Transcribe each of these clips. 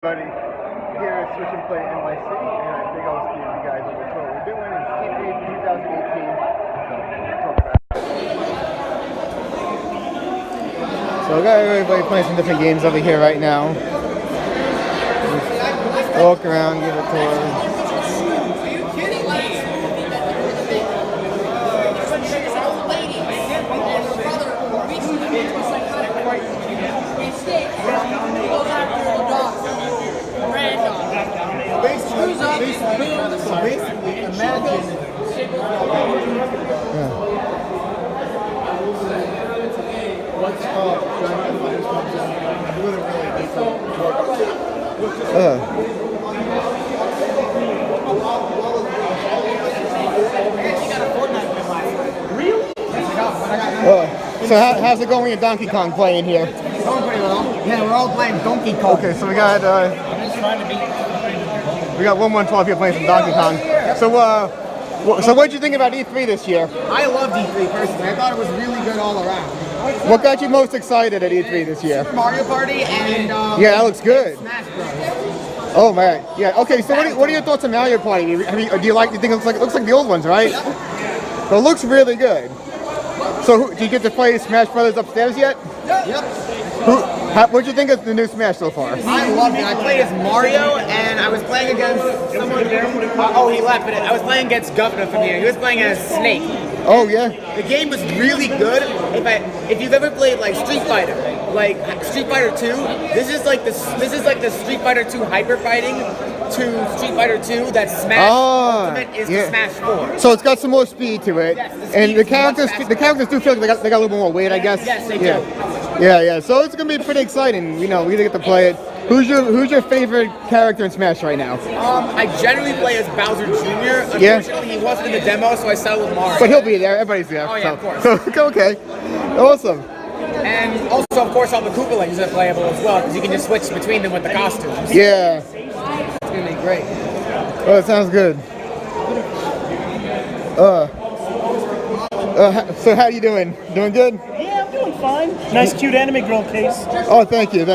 Buddy, here at Switch and Play NYC, and I think I'll give you guys a look at what we're doing. It's E3 2018, so we'll talk about it. So we got everybody playing some different games over here right now. Just walk around, give a tour. Basically, imagine. What's up? So how's it going with your Donkey Kong playing here? Going pretty well. Yeah, we're all playing Donkey Kong. Okay, so we got 112 here playing some Donkey Kong. So what did you think about E3 this year? I loved E3 personally. I thought it was really good all around. What got you most excited at E3 this year? Super Mario Party and yeah, that looks good. Smash Bros. Oh man, yeah. Okay, so what are your thoughts on Mario Party? Do you think it looks like the old ones, right? Yep. It looks really good. So did you get to play Smash Brothers upstairs yet? Yep. What'd you think of the new Smash so far? I loved it. I played as Mario, and I was playing against someone. Oh, he left, but I was playing against Governor from here. He was playing as Snake. Oh yeah. The game was really good. If you've ever played like Street Fighter, like Street Fighter 2, this is like the Street Fighter 2 hyper fighting to Street Fighter 2 that Smash Ultimate is to Smash 4. So it's got some more speed to it, yes, and the characters do feel like they got a little more weight, I guess. Yes, they do. Yeah. So it's gonna be pretty exciting. You know, we get to play it. Who's your favorite character in Smash right now? I generally play as Bowser Jr. Unfortunately, he wasn't in the demo, so I settled with Mario. But he'll be there. Everybody's there. Oh yeah, of course. So okay, awesome. And also, of course, all the Koopalings are playable as well, because you can just switch between them with the costumes. Yeah. It's gonna be great. Oh, it sounds good. So how you doing? Doing good? Yeah, I'm doing fine. Nice, cute anime girl case. Oh, thank you.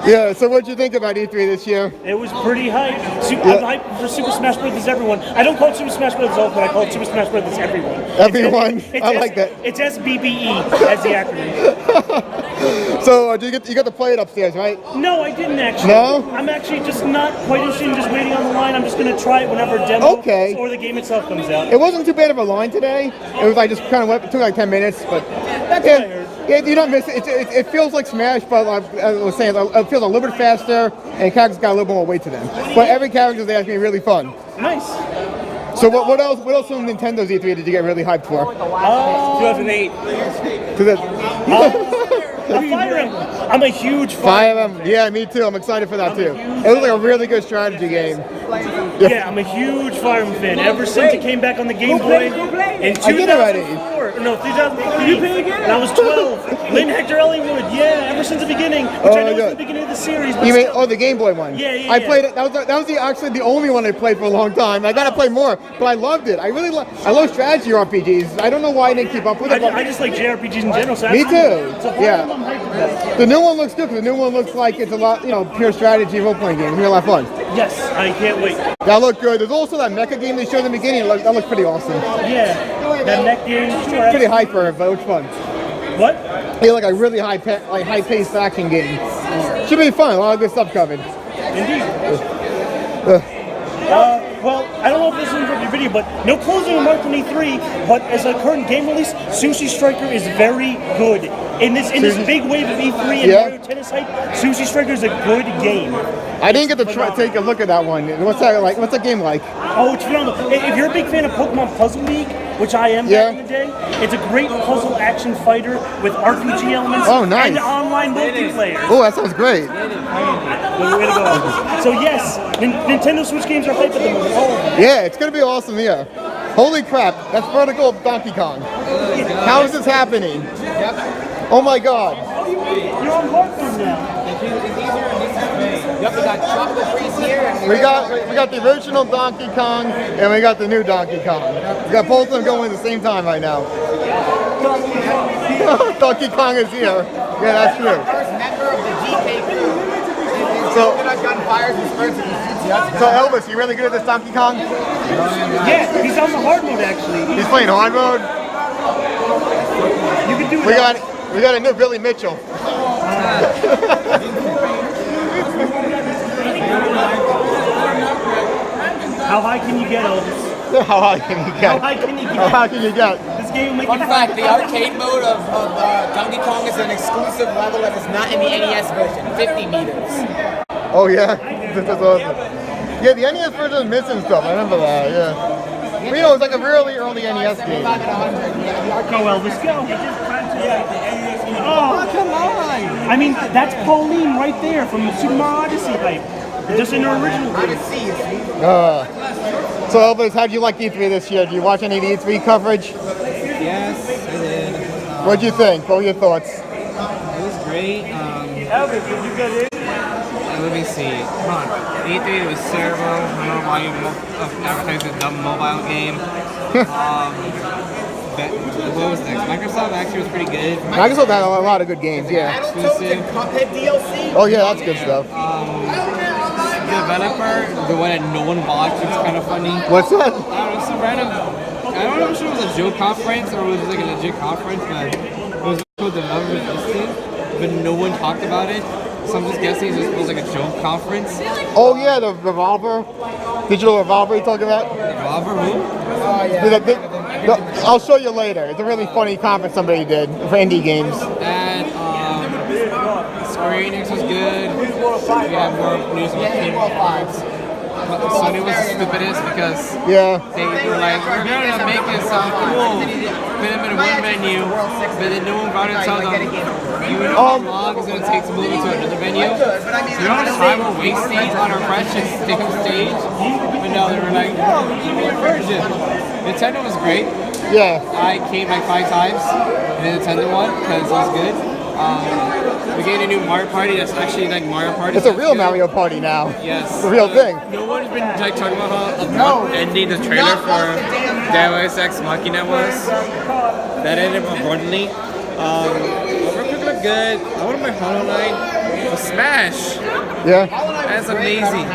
Yeah, so what'd you think about E3 this year? It was pretty hype. I'm hyped for Super Smash Bros. Everyone. I don't call it Super Smash Bros. Ultimate, I call it Super Smash Bros. Everyone. Everyone? I like that. It's SBBE as the acronym. So you got to play it upstairs, right? No, I didn't actually. No? I'm actually just not quite interested in just waiting on the line. I'm just going to try it whenever demo or the game itself comes out. It wasn't too bad of a line today. It was like just kind of took like 10 minutes, but That's what I heard. Yeah, you don't miss it. It feels like Smash, but as I was saying, it feels a little bit faster, and characters got a little more weight to them. But every character they actually really fun. Nice. So what else from Nintendo's E3 did you get really hyped for? 2008. Fire Emblem. I'm a huge Fire Emblem. Yeah, me too. I'm excited for that too. It looks like a really good strategy game. Yeah, I'm a huge Fire Emblem fan. Ever since it came back on the Game Boy in 2004. No, 2003. And I was 12. Lynn Hector Ellingwood. Yeah, ever since the beginning, which I know was the beginning of the series. You mean the Game Boy one? Yeah. I played it. That was actually the only one I played for a long time. I gotta play more, but I loved it. I love strategy RPGs. I don't know why I didn't keep up with it. I just like JRPGs in general. So me too. So yeah. The new one looks good because the new one looks like it's a lot, pure strategy role-playing game. It's gonna be a lot of fun. Yes, I can't wait. That looked good. There's also that mecha game they showed in the beginning. That looks pretty awesome. Yeah, that mech game. Sure, pretty hyper, but it's fun. What? Yeah, like a really high-paced action game. Should be fun. A lot of good stuff coming. Indeed. Well, I don't know if this is in your video, but no closing remarks on E3. But as a current game release, Sushi Striker is very good. In this big wave of E3 and Mario Tennis hype, Sushi Striker is a good game. I didn't get to take a look at that one. What's that like? What's that game like? Oh, it's phenomenal. If you're a big fan of Pokemon Puzzle League, which I am back in the day, it's a great puzzle action fighter with RPG elements and online multiplayer. Oh, that sounds great. Way to go. So yes, Nintendo Switch games are hype at the moment. Yeah, it's going to be awesome, yeah. Holy crap, that's vertical Donkey Kong. How is this happening? Oh my god. You're on hardcore now. Yep, we got chocolate freeze here. We got the original Donkey Kong and we got the new Donkey Kong. We got both of them going at the same time right now. Donkey Kong is here. Yeah, that's true. First member of the GK crew. So, gunfires and spurts and shoots. so Elvis, you really good at this Donkey Kong? Yeah, he's on the hard mode actually. He's playing hard mode. You can do We it. got a new Billy Mitchell. How high can you get, Elvis? How high can you get? How high can you How get? high can you get? This game will make Fun you fact, the arcade mode of Donkey Kong is an exclusive level that is not in the NES version, 50 meters. Oh yeah, that's awesome. Yeah, the NES version is missing stuff. I remember that. Yeah. You know, it was like a really early NES game. go, Elvis, go. Oh, come on. I mean, that's Pauline right there from the Super Mario Odyssey hype. Just in her original game. So Elvis, how did you like E3 this year? Did you watch any of the E3 coverage? Yes, I did. What'd you think? What were your thoughts? It was great. Elvis, did you get it? Let me see. Come on. E3 was terrible. I don't know why you advertised a dumb mobile game. What was next? Microsoft actually was pretty good. Microsoft had a lot of good games, yeah. Exclusive. Cuphead DLC. Oh yeah, that's good stuff. Developer, the one that no one bought, it's kind of funny. What's that? I don't know, some random. I don't know if it was a joke conference or it was like a legit conference, but it was called Developer listed, but no one talked about it. So I'm just guessing it was like a joke conference. Oh yeah, the Revolver, digital Revolver you talking about? Developer who? Oh yeah. I'll show you later. It's a really funny conference somebody did for indie games. And Square Enix was good. We have more news about Kingdom Hearts. But Sony was the stupidest because Yeah. they were like, we're going to make it sound cool, put them in one menu, but then no one brought themselves on. You know how long it's going to take to move into another venue? You know how much time we're wasting on our precious stage? But no, they were like, no, give me your version. Nintendo was great. Yeah. I came like 5 times in the Nintendo one because it was good. We gained a new Mario Party that's actually like Mario Party. It's a real Mario Party now. Yes. It's a real thing. No one's been like talking about how ending the trailer for Deus Ex Machina was. That ended abruptly. Overcooked looked good. I wanted my Hollow Knight. Smash. Yeah. That's amazing.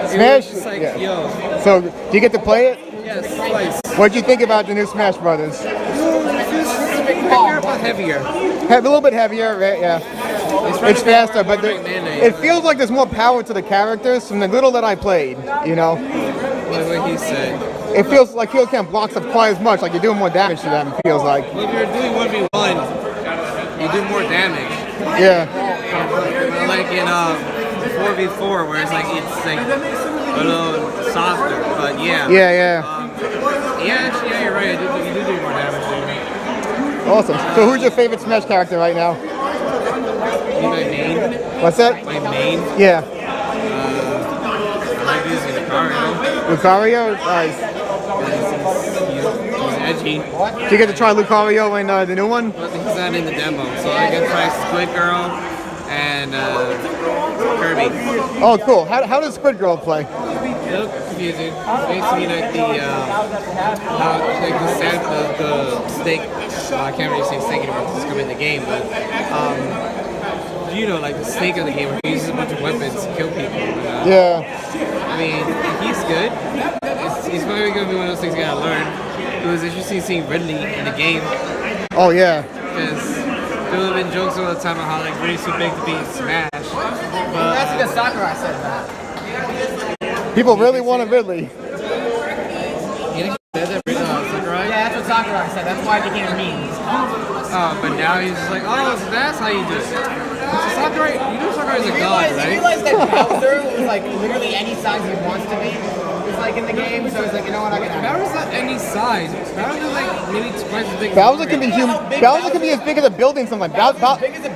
Smash. It's like, Yeah. yo, So, do you get to play it? yes, twice. What'd you think about the new Smash Brothers? Heavier. A little bit heavier, right? Yeah. It's faster, but it feels like there's more power to the characters from the little that I played, you know? What he said. It feels like Heel Camp blocks up quite as much, like you're doing more damage to them, it feels like. Well, if you're doing 1v1, you do more damage. Yeah. Like in 4v4, where it's like a little softer, but yeah. Yeah. Actually, yeah, you're right. You do more damage there. Awesome. So who's your favorite Smash character right now? My main? What's that? My main? Yeah. I like using Lucario. Lucario? Nice. He's edgy. Did you get to try Lucario in the new one? But he's not in the demo, so I can try Squid Girl and Kirby. Oh, cool. How does Squid Girl play? It looks confusing. Basically, like the snake. I can't really say snake anymore because it's coming in the game, but you know, like the snake of the game, where he uses a bunch of weapons to kill people. Yeah. I mean, he's good. He's probably gonna be one of those things you gotta learn. It was interesting seeing Ridley in the game Oh, yeah. because there have been jokes all the time about how like Ridley's too big to be in Smash. But That's because Sakurai said that. People really wanted Ridley. you think he said that Sakurai? Yeah, that's what Sakurai said. That's why it became a meme. But now he's just like, oh, so that's how you do it. So Sakurai, you know Sakurai's a god, You right? realize that Bowser was like literally any size he wants to be. It's like in the game, so he's like, you know what, I can have Bowser's not any size. Bowser's like maybe twice as big. Bowser can be human. Bowser can be as big as a building sometimes.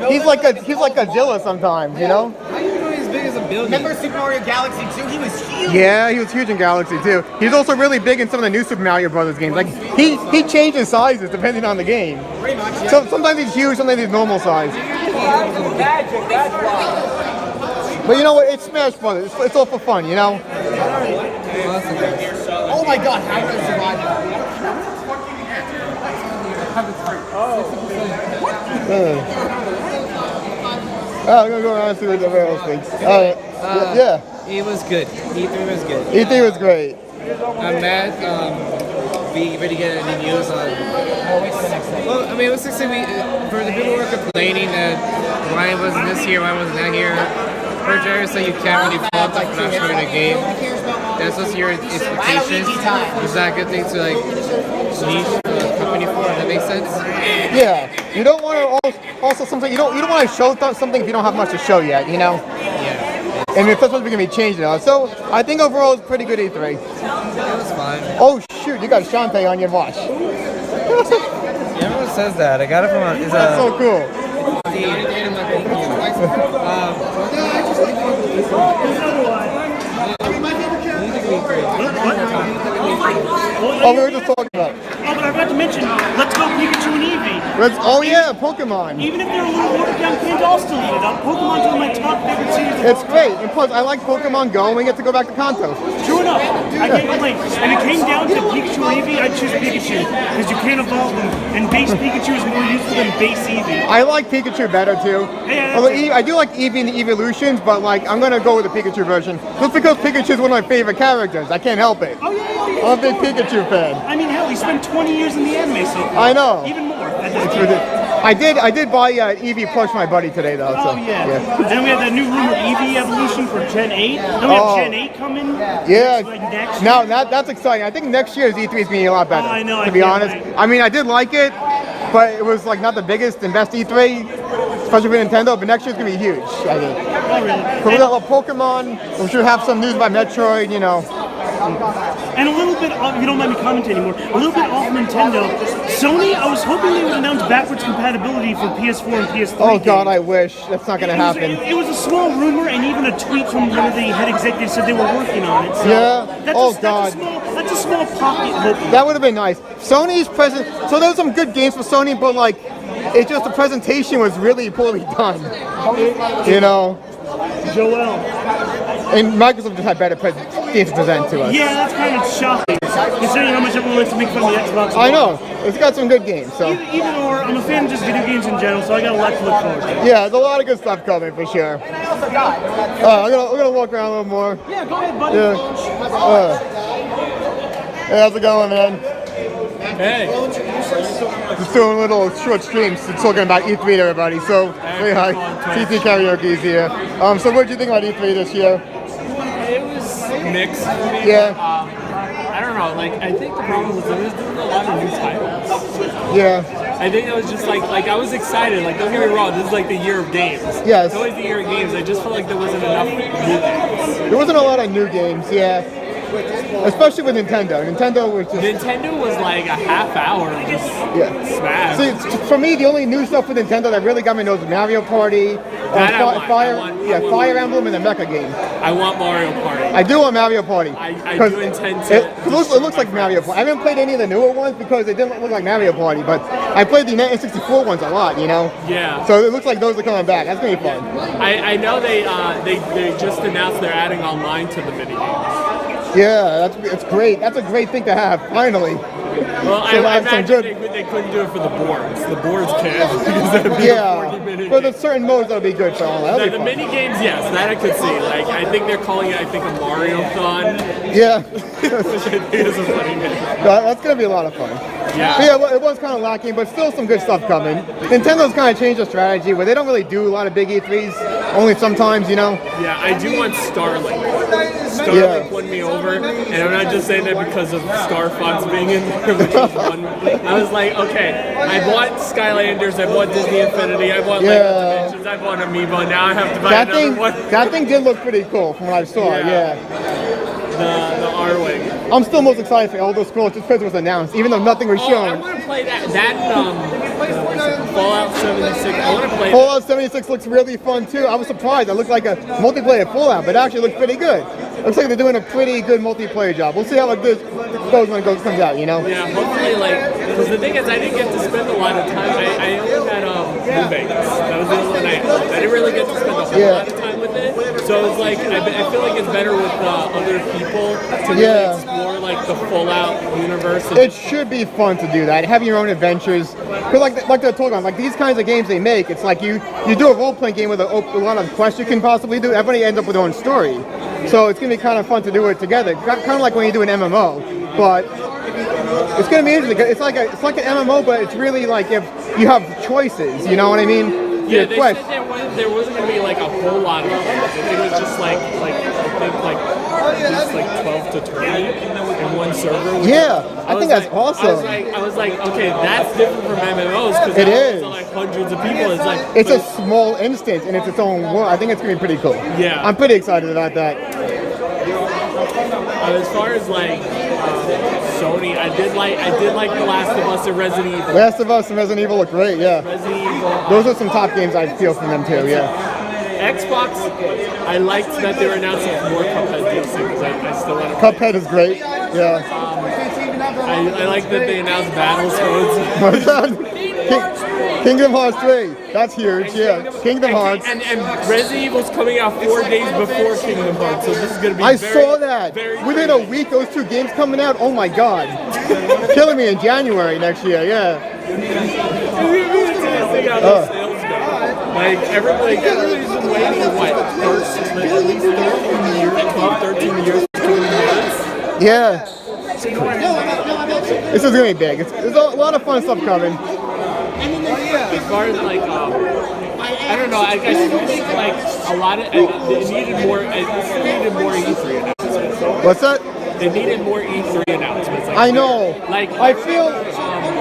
He's like Godzilla sometimes, you know? How do you know he's as big as a building? Remember Super Mario Galaxy 2? He was huge. Yeah, he was huge in Galaxy too. He's also really big in some of the new Super Mario Brothers games. Like he changes sizes depending on the game. Pretty much, yeah. So sometimes he's huge, sometimes he's normal size. But you know what? It's Smash Brothers. It's all for fun, you know. Oh my god, how did I survive that? I'm gonna go around and see what everyone else thinks. All right. Yeah. It was good. E3 was good. E3 was great. I'm mad. We already get any news on. Well, I mean, it was 6 weeks. For the people who are complaining that Ryan wasn't this year, Ryan wasn't that year. For Jerry, so you can't really fault like not showing a game. That's what's your expectations. Is that a good thing to like niche the company for? That makes sense. Yeah. You don't want to also something you don't want to show something if you don't have much to show yet. You know. Yeah. And if that's what's going to be changed now. So I think overall it's pretty good E3. It was fine. Oh shoot! You got Shantae on your watch. Everyone says that. I got it from That's so cool. Oh, we were just talking about. Oh, but I forgot to mention, let's go Pikachu and Eevee. Oh yeah, Pokemon. Even if they're a little watered down games, I'll still eat it up. Pokemon's one of my top favorite series. It's great, and plus I like Pokemon Go, and we get to go back to Kanto. True enough, I can't complain. And it came down to Pikachu or Eevee, I'd choose Pikachu because you can't evolve them, and base Pikachu is more useful than base Eevee. I like Pikachu better too. Yeah, Although I do like Eevee and the evolutions, but like I'm gonna go with the Pikachu version just because Pikachu is one of my favorite characters. I can't help it. Oh yeah. I'm a big Pikachu fan. I mean, hell, he spent 20 years in the anime so far. I know. Even more. It's ridiculous. I did buy Eevee plush for my buddy today though. Oh so, yeah. And we have that new rumored Eevee evolution for Gen 8. Then we have Gen 8 coming. Yeah. Like next Now year. that's exciting. I think next year's E3 is going to be a lot better. Oh, I know, To I be can't honest, wait. I mean I did like it, but it was like not the biggest and best E3, especially for Nintendo. But next year's going to be huge. I think. Oh, really? So we got Pokemon. We should have some news about Metroid. You know. And a little bit off, if you don't mind me commenting anymore, a little bit off Nintendo. Sony, I was hoping they would announce backwards compatibility for PS4 and PS3 Oh God, games. I wish that's not going to happen. It was a small rumor, and even a tweet from one of the head executives said they were working on it. So Yeah? That's a small pocket hope. That would have been nice. Sony's present. So there were some good games for Sony, but like, it's just the presentation was really poorly done. You know. Joel. And Microsoft just had better games to present to us. Yeah, that's kind of shocking, considering how much everyone likes to make fun of the Xbox. I know. It's got some good games. So Even or I'm a fan of just video games in general, so I got a lot to look forward to. yeah, there's a lot of good stuff coming for sure. I'm gonna walk around a little more. Yeah, go ahead, buddy. Yeah. Hey, how's it going, man? Hey. Just doing little short streams, talking about E3 to everybody. So say hi. CT Karaoke's here. So what did you think about E3 this year? It was mixed for me. Yeah. I don't know, like, I think the problem was there was doing a lot of new titles. Yeah. I think it was just like I was excited, like, don't get me wrong, this is like the year of games. Yes. It's always the year of games, I just felt like there wasn't enough new games. There wasn't a lot of new games, yeah. Especially with Nintendo. Nintendo was just Nintendo was like a half hour of just smash. See, for me, the only new stuff with Nintendo that really got me was Mario Party, That I want. Fire Emblem, and the Mecha game. I want Mario Party. I do want Mario Party. I do intend to. It looks like Mario Party. I haven't played any of the newer ones because they didn't look like Mario Party, but I played the N64 ones a lot, you know? Yeah. So it looks like those are coming back. That's going to be fun. I know they just announced they're adding online to the minigames. Yeah, that's great. That's a great thing to have, finally. Well, So I that's some imagine they couldn't do it for the boards. The boards can't because that'd be a 40-minute Yeah, but there's certain modes that'll be good for all that. the mini games, yes, that I could see. Like, I think they're calling it, a Mario-thon, Yeah, which I think is a funny name. that's going to be a lot of fun. Yeah. But yeah, well, it was kind of lacking, but still some good stuff coming. Nintendo's kind of changed their strategy where they don't really do a lot of big E3s, only sometimes, you know? Yeah, I do want Starlink. Starlink won me over, and I'm not just saying that because of Star Fox being in there, which was one. I was like, okay, I bought Skylanders, I bought Disney Infinity, I bought Lego Dimensions, I bought Amiibo, now I have to buy another one. That thing did look pretty cool from what I saw, yeah. The R-Wing. I'm still most excited for Elder Scrolls just because it was announced, even though nothing was I shown. want to play that Fallout 76. I want to play Fallout 76 looks really fun too. I was surprised. It looked like a multiplayer Fallout, but it actually looks pretty good. Looks like they're doing a pretty good multiplayer job. We'll see how it goes when it comes out, you know? Yeah, hopefully, because the thing is, I didn't get to spend a lot of time. I only had New Vegas. That was the only one I didn't really get to spend a whole lot of time with it. So it was like, I feel like it's better with other people to really explore like the full out universe. It should be fun to do that, having your own adventures. Because like they're talking about, like these kinds of games they make, it's like you do a role-playing game with a lot of quests you can possibly do. Everybody ends up with their own story. So it's going to be kind of fun to do it together. Kind of like when you do an MMO. But it's going to be interesting. It's like an MMO, but it's really like if you have choices, you know what I mean? Yeah, they said there wasn't going to be like a whole lot of them. It was just like I think like at least like 12 to 20 in one server. I think that's awesome. I was like, okay, that's different from MMOs because it is like hundreds of people. It's like it's a small instance and it's its own world. I think it's going to be pretty cool. Yeah, I'm pretty excited about that. As far as like Sony, I did like The Last of Us and Resident Evil. Last of Us and Resident Evil look great. Yeah, Resident Evil. Those are some top games I feel from them too. Yeah. Xbox, I liked that they were announcing more Cuphead DLC because I still want to. Cuphead is great. Yeah. I like that they announced Battletoads. Kingdom Hearts 3. That's huge. Yeah. Kingdom Hearts. And Resident Evil's coming out 4 days before Kingdom Hearts, so this is going to be. I saw that. Within a week, those two games coming out. Oh my God. Killing me in January next year. Yeah. Like everybody's been waiting at least 13 years. Yeah. This is gonna be big. There's a lot of fun stuff coming. As far as like, I don't know. I think like a lot of it needed more. It needed more E3 announcements. What's that? It needed more E3 announcements. Like, I know. Like I feel.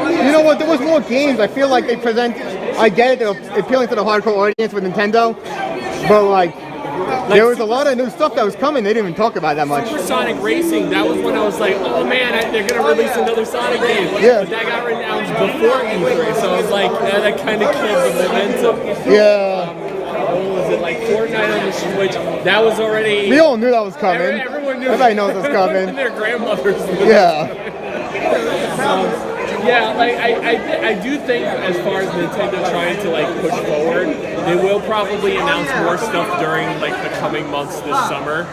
You know what? There was more games. I feel like they present. I get it. They're appealing to the hardcore audience with Nintendo, but like there was a lot of new stuff that was coming. They didn't even talk about that much. Sonic Racing. That was when I was like, oh man, they're gonna release another Sonic game. Yeah. But that got announced before E3, so I was like, that kind of killed the momentum. Yeah. What was it, like Fortnite on the Switch? That was already. We all knew that was coming. Everyone knew. Everybody knows it's coming. Their grandmothers. Yeah. Yeah, like I do think as far as Nintendo trying to like push forward, they will probably announce more stuff during like the coming months this summer.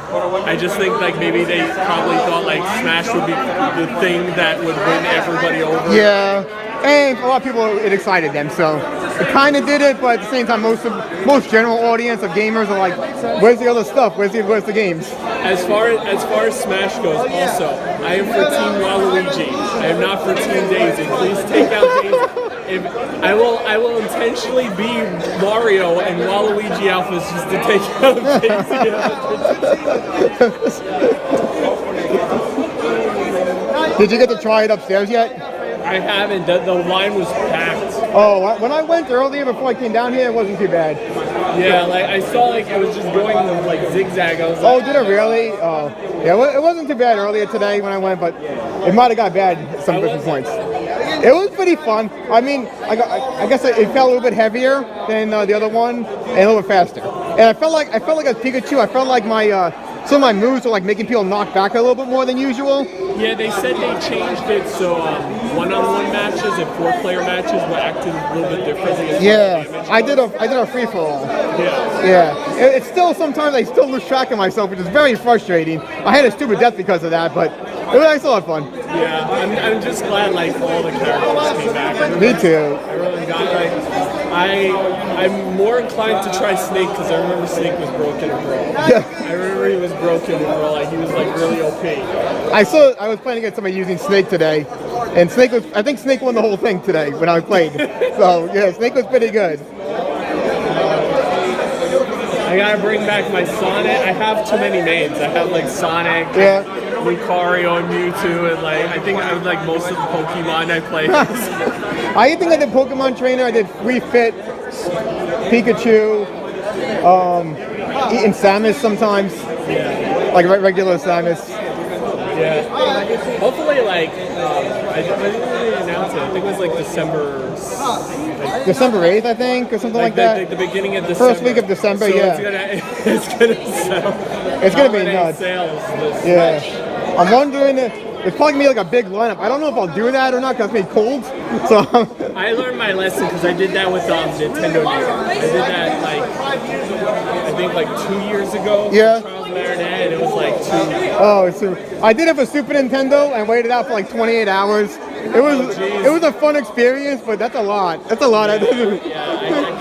I just think like maybe they probably thought like Smash would be the thing that would win everybody over. Yeah. And a lot of people, it excited them, so it kind of did it, but at the same time, most general audience of gamers are like, where's the other stuff? Where's the games? As far as Smash goes, also, I am for Team Waluigi. I am not for Team Daisy. Please take out Daisy. I will intentionally be Mario and Waluigi alphas just to take out Daisy. Did you get to try it upstairs yet? I haven't. The line was packed. Oh, when I went earlier before I came down here, it wasn't too bad. Yeah, like I saw like it was just going like zigzag. I was like, oh, did it really? Oh, yeah. Well, it wasn't too bad earlier today when I went, but it might have got bad at some different points. It was pretty fun. I mean, I guess it felt a little bit heavier than the other one and a little bit faster. And I felt like as Pikachu, I felt like my some of my moves were like making people knock back a little bit more than usual. Yeah, they said they changed it so one-on-one matches and four-player matches were acting a little bit differently. Yeah, I did a free-for-all. Yeah. It's still sometimes I still lose track of myself, which is very frustrating. I had a stupid death because of that, but it was still a lot of fun. Yeah, I'm just glad like all the characters came back. Me too. Everyone got like I'm more inclined to try Snake because I remember Snake was broken in Brawl. Yeah. I remember he was broken in Brawl. Like he was like really OP. I was playing against somebody using Snake today, and I think Snake won the whole thing today when I played. So yeah, Snake was pretty good. I gotta bring back my Sonic. I have too many names. I have like Sonic, Lucario, and Mewtwo, and like I think I would like most of the Pokemon I play. I think I did Pokemon Trainer. I did Wii Fit, Pikachu, and Samus sometimes, like regular Samus. Yeah. Hopefully, like I didn't really announce it. I think it was like December 8th, I think, or something like that. The beginning of December. First week of December, so yeah. It's gonna sell. It's gonna be nuts. Sales this yeah. I'm wondering It's probably gonna be like a big lineup. I don't know if I'll do that or not because it's gonna be cold. So I learned my lesson because I did that with Nintendo Day. I did that like I think like 2 years ago. Yeah. Charles Marinette, and it was like 2. oh, I did it for Super Nintendo and waited out for like 28 hours. It was a fun experience, but that's a lot. That's a lot. Yeah, I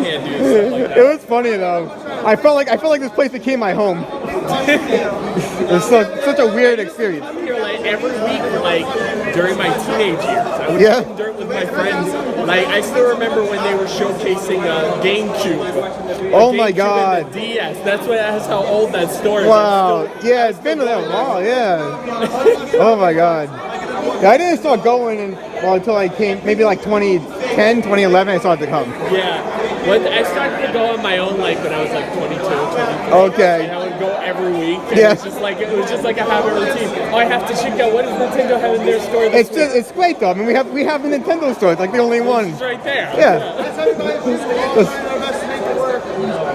can't do stuff like that. It was funny though. I felt like this place became my home. It's such a weird experience. I'm here like every week, like during my teenage years. I would Yeah. do dirt with my friends. Like I still remember when they were showcasing GameCube. Oh my GameCube God. and the DS. That's how old that store is. Wow. Yeah, it's been that long. Yeah. Oh my God. Yeah, I didn't start going until I came, maybe like 2010, 2011, I started to come. Yeah. When I started to go on my own, like when I was like 22, 23. Okay. And I would go every week. And Yeah. it was just like a habit routine. Oh, I have to check out what does Nintendo have in their store this week. It's great though. I mean, we have the Nintendo store. It's like the only one. It's right there. Yeah.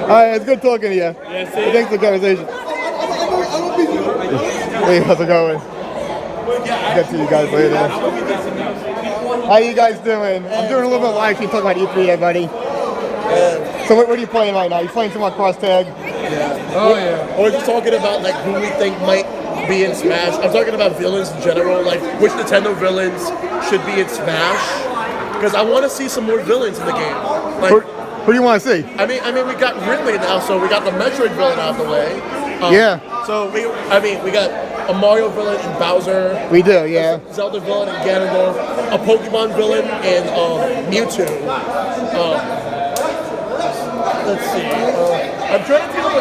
All right, it's good talking to you. Yeah, see? Thanks for the conversation. Hey, how's it going? Get to you guys later. How you guys doing? I'm doing a little bit of live stream talking about E3 there, buddy. So what are you playing right now? You playing some more cross tag? Oh yeah. Or just talking about like who we think might be in Smash. I'm talking about villains in general, like which Nintendo villains should be in Smash. Because I want to see some more villains in the game. Like, Who do you want to see? I mean, we got Ridley now, so we got the Metroid villain out of the way. Yeah. So we got a Mario villain in Bowser. We do, yeah. A Zelda villain in Ganondorf. A Pokemon villain in Mewtwo. Let's see. I'm trying to think of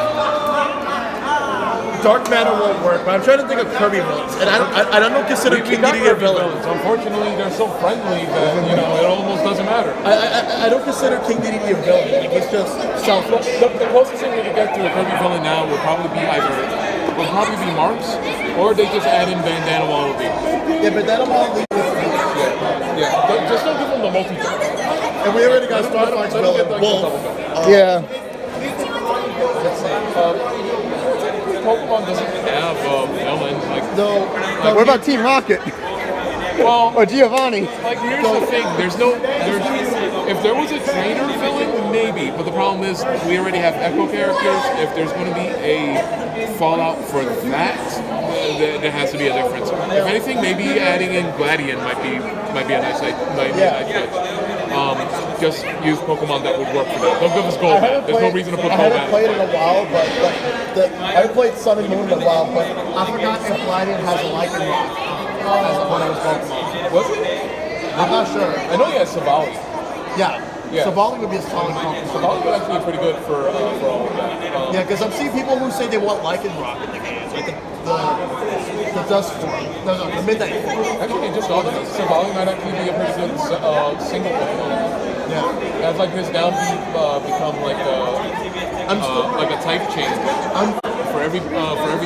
Dark Matter won't work, but I'm trying to think of Kirby villains, and I don't consider King Dedede a villain. Unfortunately, they're so friendly that it almost doesn't matter. I don't consider King Dedede a villain. Like he's just selfish. The closest thing we could get to a Kirby villain now would probably be Marks, or they just add in Bandana Wallaby. Yeah, but that'll all leave. Yeah. Just don't give them the multi-jump. And we already got Star Fox villain. Wolf. Yeah. Let's see. Pokemon doesn't have a villain. No. What about Team Rocket? Well, Or Giovanni? like here's the thing. If there was a trainer villain, maybe. But the problem is we already have Echo characters. If there's going to be a fallout for that, there has to be a difference. If anything, maybe adding in Gladion might be a nice choice. Just use Pokemon that would work for that. Don't give us Golbat. There's no reason to put I Golbat. haven't played in a while, but I played Sun and Moon in a while, but I forgot if Gladion has a Lycan Rock as one of his Pokemon. Was it? I'm not sure. I know he has Savali. Yeah. Yeah. Savali would be a solid Pokemon. Savali would actually be pretty good for all of that. Yeah, because I'm seeing people who say they want Lycan Rock in the game. Like the Dust form. No, the Midnight form. Actually, just all of this. Savali might actually be a pretty good single Pokemon. Yeah. As like his down become like a type change. For every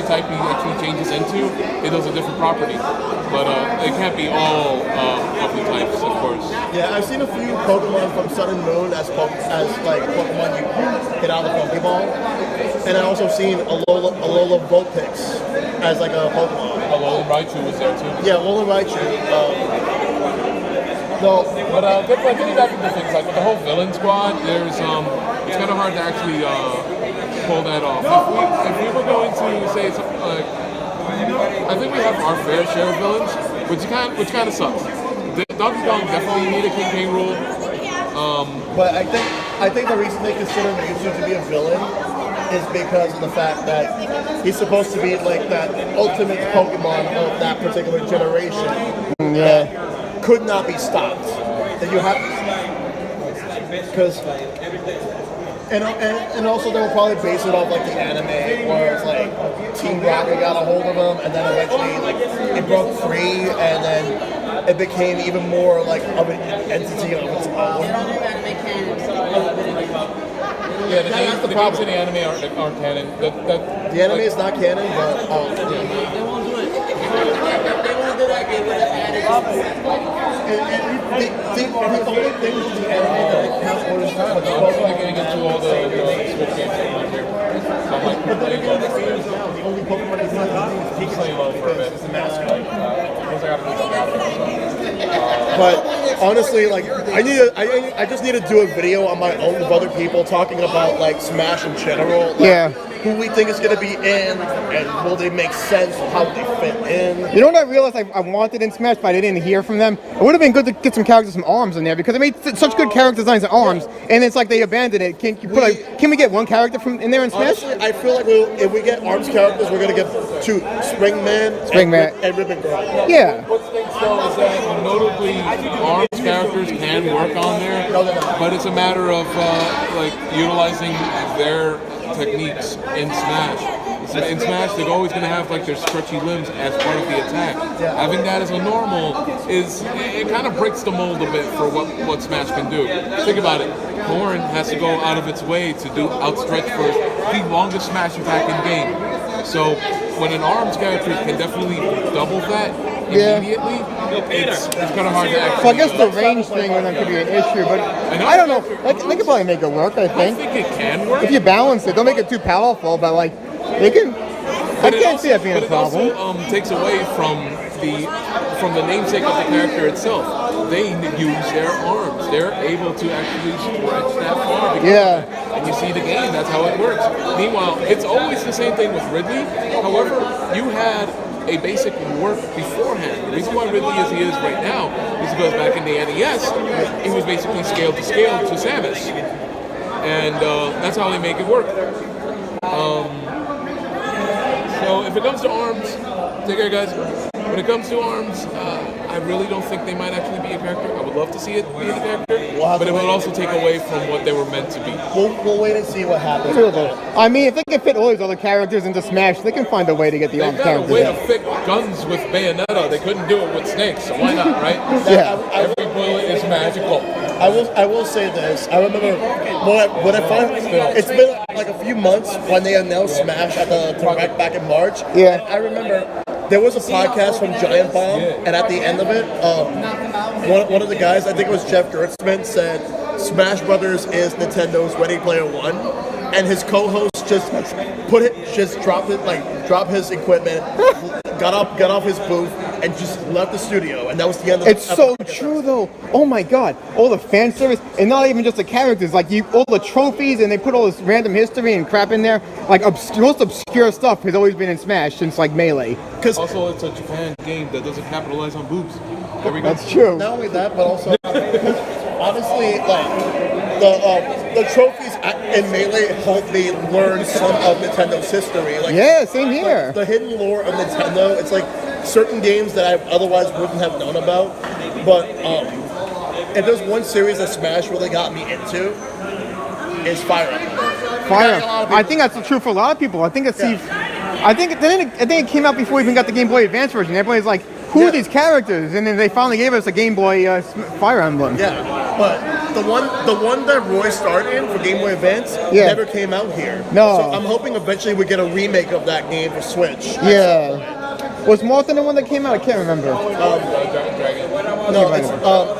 type he actually changes into, it does a different property. But it can't be all of the types, of course. Yeah, I've seen a few Pokemon from Sun and Moon as like Pokemon you hit out of the Pokeball, and I also seen Alola Vulpix as like a Pokemon. Alolan Raichu was there too. Yeah, Alola Raichu. But getting back into things like with the whole villain squad, it's kind of hard to actually pull that off. If we were going to say something like, I think we have our fair share of villains, which kind of sucks. Donkey Kong definitely need a King rule. But I think the reason they consider Mewtwo to be a villain is because of the fact that he's supposed to be like that ultimate Pokemon of that particular generation. Yeah. Could not be stopped. That you have, because, and also they will probably base it off like the anime, where it's like Team Rocket got a hold of him, and then eventually like it broke free, and then it became even more like of an entity of its own. Yeah, the games in the anime aren't canon. The anime is not canon, but They won't do it. They won't do that. They would have added. the only thing with the anime that I can't understand is I'm like getting into all the Switch games right here. So I'm like, the only Pokemon he's not using is playing low for a bit. because it's a mascot. Because I got But honestly, like I just need to do a video on my own with other people talking about like Smash in general. Like, who we think is going to be in, and will they make sense? How they fit in? You know what I realized I wanted in Smash, but I didn't hear from them? It would have been good to get some characters from ARMS in there, because they made such good character designs in ARMS, and it's like they abandoned it. Can we get one character from in there in Smash? Honestly, I feel like if we get ARMS characters, we're going to get two, Springman, and Ribbon Girl. Yeah. What stinks though is that notably ARMS characters can work on there, but it's a matter of like utilizing their techniques in Smash. In Smash, they're always going to have like their stretchy limbs as part of the attack. Having that as a normal it kind of breaks the mold a bit for what Smash can do. Think about it. Corrin has to go out of its way to do outstretch for the longest Smash attack in game. So when an ARMS character can definitely double that immediately, it's kind of hard to actually. So I guess the range thing with them could be an issue, but I don't know. They could probably make it work. I think it can work if you balance it. Don't make it too powerful, but like they can. I can't see that being a problem. It also takes away from the namesake of the character itself. They use their arms. They're able to actually stretch that far. And you see the game. That's how it works. Meanwhile, it's always the same thing with Ridley. However, you had a basic work beforehand. The reason why Ridley is he is right now is because back in the NES, he was basically scale to Samus. And that's how they make it work. So if it comes to ARMS, take care, guys. When it comes to ARMS, I really don't think they might actually be a character. I would love to see it be a character, but it would also take away from what they were meant to be. We'll wait and see what happens. I mean, if they can fit all these other characters into Smash, they can find a way to get the ARMS characters. They got a way to fit guns with Bayonetta. They couldn't do it with snakes, so why not, right? Every bullet is magical. I will say this. I remember when I found it's been like a few months when they announced Smash at the Direct back in March. Yeah. I remember there was a podcast from Giant Bomb, and at the end of it, one of the guys, I think it was Jeff Gertzman, said Smash Brothers is Nintendo's Ready Player One, and his co-host just dropped his equipment, got off his booth, and just left the studio, and that was the end of it. It's so true, though. Oh my God, all the fan service, and not even just the characters, like all the trophies, and they put all this random history and crap in there. Like most obscure stuff has always been in Smash since like Melee. Also, it's a Japan game that doesn't capitalize on boobs. There we go. That's true. Not only that, but also honestly, like the trophies in Melee helped me learn some of Nintendo's history. Like same here. The hidden lore of Nintendo. It's like certain games that I otherwise wouldn't have known about. But if there's one series that Smash really got me into, is Fire Emblem. I think that's true for a lot of people. I think I think it came out before we even got the Game Boy Advance version. Everybody's like, who are these characters? And then they finally gave us a Game Boy Fire Emblem. Yeah, but the one that Roy starred in for Game Boy Advance never came out here. No. So I'm hoping eventually we get a remake of that game for Switch. Yeah. Was Martha the one that came out? I can't remember.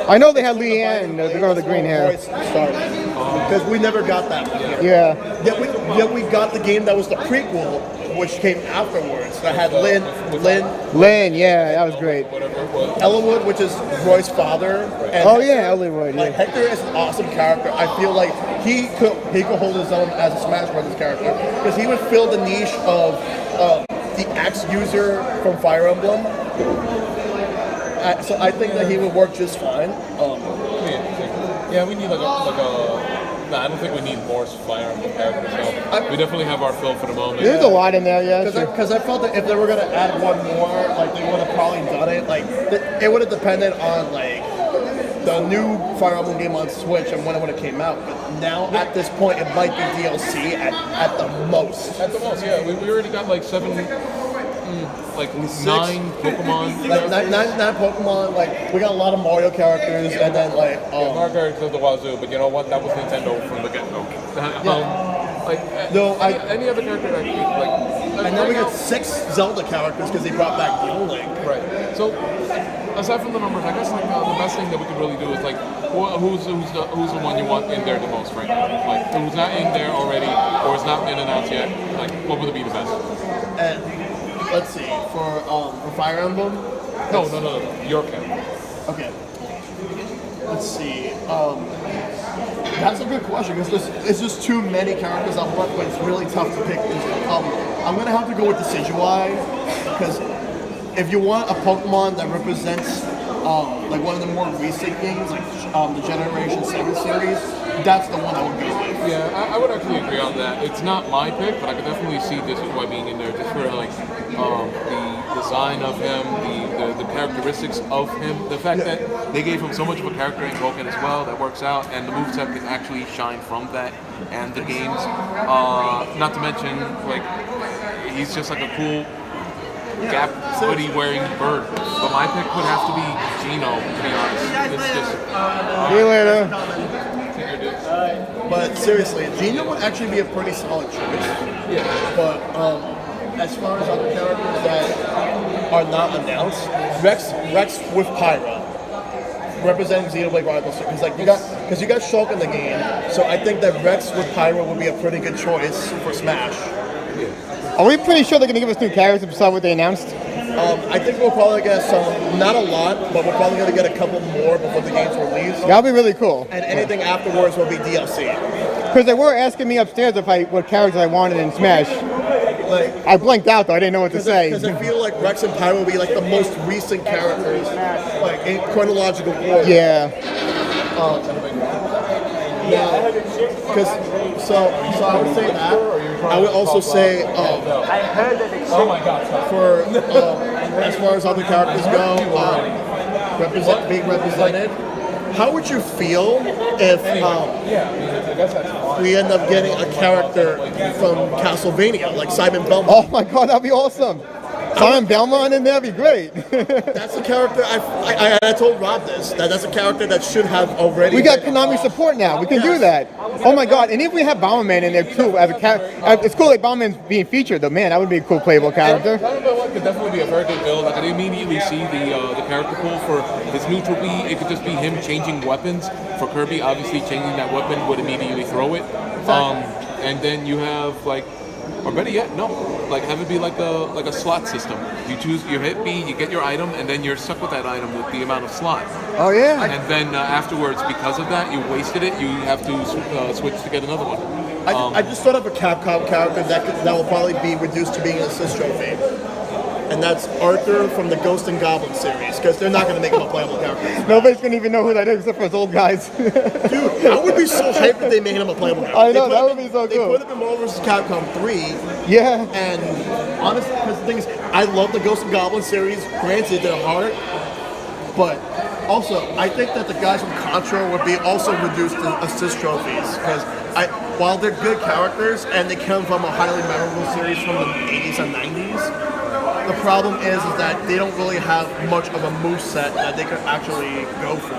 I know they had Leanne, the girl with the green hair. Because we never got that one here. Yeah. Yet we got the game that was the prequel, which came afterwards. That had Lynn. Yeah, that was great. Elwood, which is Roy's father. And Elwood. Like Hector is an awesome character. I feel like he could hold his own as a Smash Brothers character because he would fill the niche of the axe user from Fire Emblem. So I think that he would work just fine. Yeah, we need like a. No, I don't think we need more Fire Emblem characters. So we definitely have our fill for the moment. There's a lot in there, yeah. Because I felt that if they were gonna add one more, like they would have probably done it. Like it would have depended on like the new Fire Emblem game on Switch and when it would have came out. But now at this point, it might be DLC at the most. At the most, yeah. We already got like 9 Pokemon. Like nine Pokemon. Like we got a lot of Mario characters, and then like Mario characters of the wazoo. But you know what? That was Nintendo from the get-go. Any other character that and then we got 6 Zelda characters because they brought back Yule Link. Right. So aside from the numbers, I guess like the best thing that we could really do is like who's the one you want in there the most right now? Like who's not in there already or is not been announced yet? Like what would be the best? And let's see for Fire Emblem. No. Your character. Okay. Let's see. That's a good question because it's just too many characters I want, but it's really tough to pick. I'm gonna have to go with the Decidueye because if you want a Pokemon that represents like one of the more recent games, like the Generation 7 series, that's the one I would go with. Yeah, I would actually agree on that. It's not my pick, but I could definitely see Decidueye being in there just for like the design of him, the characteristics of him, the fact that they gave him so much of a character in Pokken as well that works out, and the moveset can actually shine from that and the games. Not to mention, like, he's just like a cool Gap hoodie wearing bird. But my pick would have to be Gino, to be honest. It's just. See you later. But seriously, Gino would actually be a pretty solid choice. Yeah. But as far as other characters that are not announced, Rex with Pyra, representing Xenoblade Chronicles, because you got Shulk in the game, so I think that Rex with Pyra would be a pretty good choice for Smash. Are we pretty sure they're going to give us new characters besides what they announced? I think we'll probably get some, not a lot, but we're probably going to get a couple more before the game's released. That'll be really cool. And anything afterwards will be DLC. Because they were asking me upstairs what characters I wanted in Smash. Like, I blanked out though, I didn't know what to say. Because I feel like Rex and Pyra will be like the most recent characters, like in chronological order. Yeah. So I would say that. I would also say, for as far as other characters go, being represented, how would you feel if we end up getting a character from Castlevania, like Simon Belmont? Oh my god, that'd be awesome. Simon Belmont in there would be great. That's a character, I told Rob this, that's a character that should have already... We got Konami support now, we can do that. Oh my god, and if we have Bomberman in there too, as a it's cool that Bomberman's being featured though, man, that would be a cool playable character. Simon Belmont could definitely be a very good build. I could immediately see the character pool for his neutral B. It could just be him changing weapons. For Kirby, obviously changing that weapon would immediately throw it. And then you have like, or better yet, no, like have it be like a slot system. You hit B, you get your item, and then you're stuck with that item with the amount of slot. Oh yeah. And then afterwards, because of that, you wasted it. You have to switch to get another one. I just thought of a Capcom character that will probably be reduced to being an assist trophy. And that's Arthur from the Ghost and Goblin series, because they're not going to make him a playable character. Nobody's going to even know who that is except for us old guys. Dude, I would be so hyped if they made him a playable character. I know, that would be so cool. They put him in Marvel vs. Capcom 3. Yeah. And honestly, because the thing is, I love the Ghost and Goblin series, granted they're hard, but also, I think that the guys from Contra would be also reduced to assist trophies, because while they're good characters, and they come from a highly memorable series from the 80s and 90s, the problem is that they don't really have much of a moveset that they could actually go for.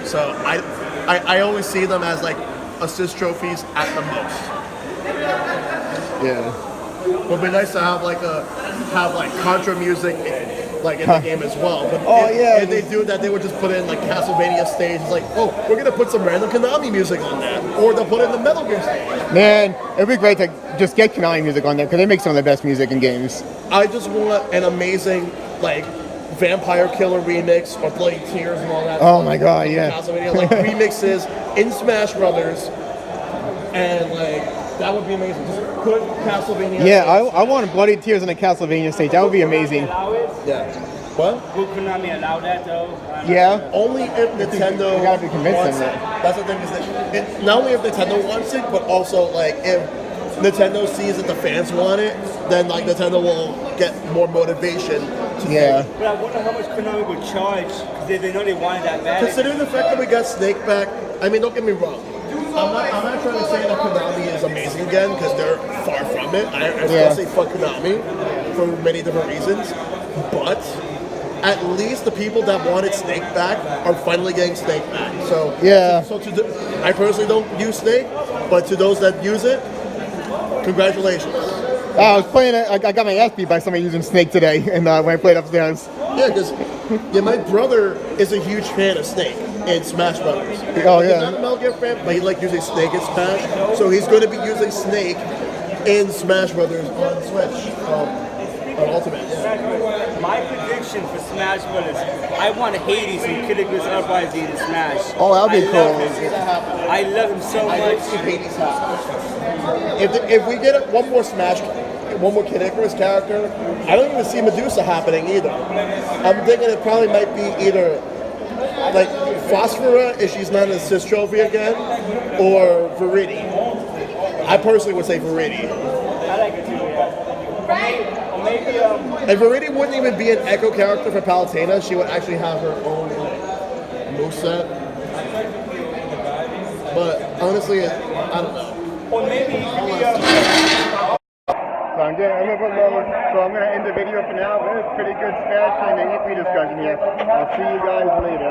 So I always see them as like assist trophies at the most. Yeah. It would be nice to have like Contra music like in the game as well. But if they do that, they would just put in like Castlevania stage. It's like, oh, we're gonna put some random Konami music on that, or they'll put in the Metal Gear stage. Man, it'd be great to just get Konami music on there because they make some of the best music in games. I just want an amazing like Vampire Killer remix or Bloody Tears and all that. Oh my god, yeah. Castlevania like remixes in Smash Brothers, and like that would be amazing. Just put Castlevania. Yeah, I want Bloody Tears on a Castlevania stage. That would be amazing. Yeah. What? Will Konami allow that though? Yeah. Only if Nintendo You gotta be convinced wants of it. That's the thing is that not only if Nintendo wants it, but also like if Nintendo sees that the fans want it, then like Nintendo will get more motivation to Yeah. But I wonder how much Konami would charge because they know they wanted that bad. Considering the fact that we got Snake back, I mean, don't get me wrong. I'm not trying to say that Konami is amazing again because they're far from it. I still say fuck Konami for many different reasons, but at least the people that wanted Snake back are finally getting Snake back. So yeah. I personally don't use Snake, but to those that use it, congratulations. I was playing it. I got my ass beat by somebody using Snake today, and when I played upstairs. Yeah, because my brother is a huge fan of Snake in Smash Brothers. Oh He's yeah. not a Metal Gear fan, but he likes using Snake in Smash, so he's going to be using Snake in Smash Brothers on Switch. Ultimate. Yeah. My prediction for Smash Brothers, I want Hades and Kid Icarus Uprising in Smash. Oh, that'd be I cool. love him. I love him so much. If we get one more Smash, one more Kid Icarus character, I don't even see Medusa happening either. I'm thinking it probably might be either like Phosphora if she's not an assist trophy again, or Viridi. I personally would say Viridi. I like it too, yeah. Or maybe, And Viridi wouldn't even be an Echo character for Palutena. She would actually have her own moveset. But honestly, I don't know. or maybe it could be, So I'm gonna end the video for now, but it's pretty good Smash and the E3 discussion here. I'll see you guys later.